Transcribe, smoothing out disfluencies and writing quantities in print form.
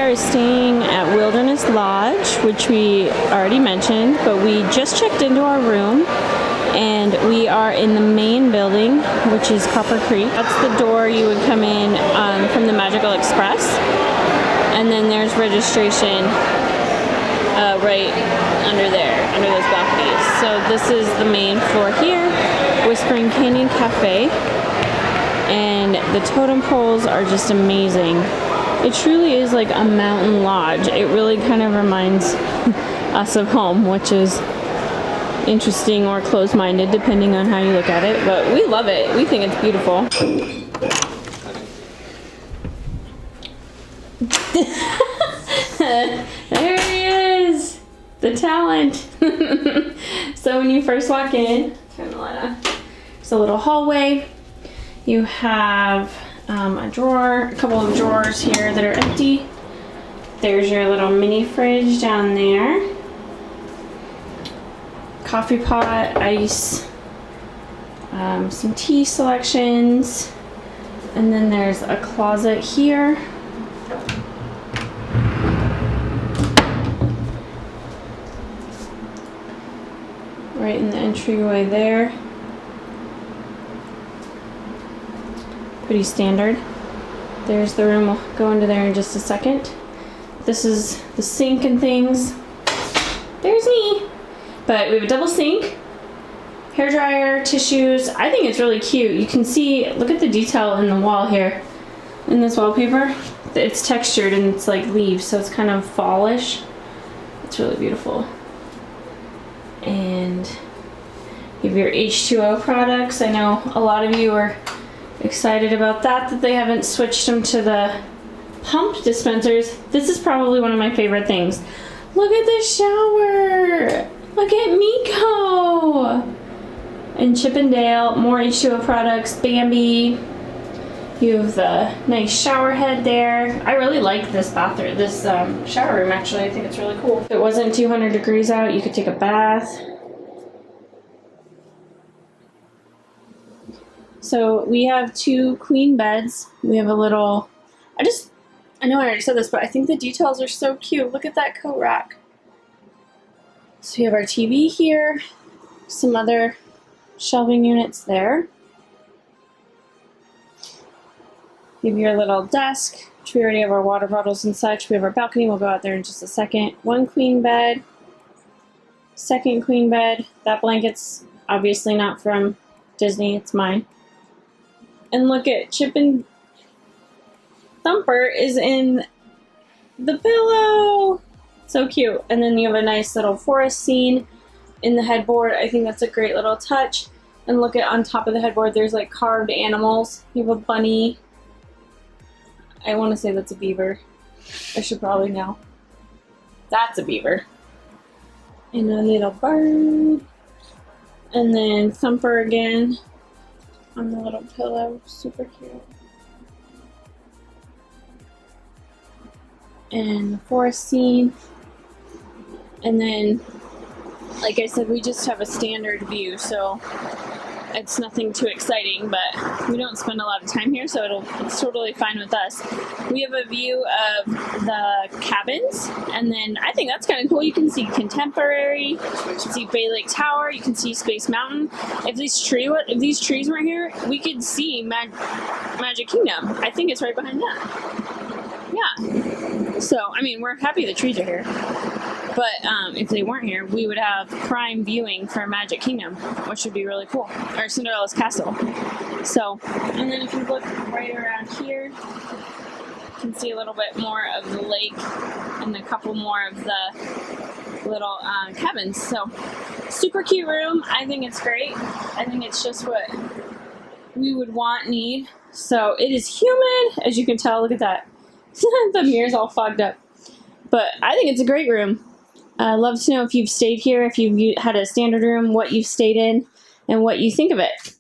are staying at Wilderness Lodge, which we already mentioned, but we just checked into our room and we are in the main building, which is Copper Creek. That's the door you would come in from the Magical Express. And then there's registration right under there, under those balconies. So this is the main floor here, Whispering Canyon Cafe. And the totem poles are just amazing. It truly is like a mountain lodge. It really kind of reminds us of home, which is interesting or closed-minded depending on how you look at it, but we love it. We think it's beautiful. There he is, the talent. So when you first walk in, turn the light on. It's a little hallway. You have a drawer, a couple of drawers here that are empty. There's your little mini fridge down there. Coffee pot, ice, some tea selections, and then there's a closet here. Right in the entryway there. Pretty standard. There's the room, we'll go into there in just a second. This is the sink and things. There's me. But we have a double sink, hair dryer, tissues. I think it's really cute. You can see, look at the detail in the wall here. In this wallpaper, it's textured and it's like leaves, so it's kind of fallish. It's really beautiful. And you have your H2O products. I know a lot of you are excited about that they haven't switched them to the pump dispensers. This is probably one of my favorite things. Look at the shower. Look at Miko. And Chippendale, more H2O products, Bambi. You have the nice shower head there. I really like this bathroom, this shower room actually. I think it's really cool. If it wasn't 200 degrees out, you could take a bath. So we have 2 queen beds. We have a little, I know I already said this, but I think the details are so cute. Look at that coat rack. So we have our TV here, some other shelving units there. You have your little desk, which we already have our water bottles and such. We have our balcony, we'll go out there in just a second. 1 queen bed, 2nd queen bed. That blanket's obviously not from Disney, it's mine. And look at Chip and Thumper is in the pillow. So cute. And then you have a nice little forest scene in the headboard. I think that's a great little touch. And look at on top of the headboard, there's like carved animals. You have a bunny. I want to say that's a beaver. I should probably know. That's a beaver. And a little bird. And then Thumper again on the little pillow. Super cute. And the forest scene. And then, like I said, we just have a standard view, so it's nothing too exciting, but we don't spend a lot of time here, so it's totally fine with us. We have a view of the cabins, and then I think that's kind of cool. You can see Contemporary, you can see Bay Lake Tower, you can see Space Mountain. If these trees weren't here, we could see Magic Kingdom. I think it's right behind that. Yeah. So, I mean, we're happy the trees are here. But if they weren't here, we would have prime viewing for Magic Kingdom, which would be really cool. Or Cinderella's Castle. So, and then if you look right around here, you can see a little bit more of the lake and a couple more of the little cabins. So, super cute room. I think it's great. I think it's just what we would need. So, it is humid, as you can tell. Look at that. The mirror's all fogged up. But I think it's a great room. I'd love to know if you've stayed here, if you've had a standard room, what you've stayed in, and what you think of it.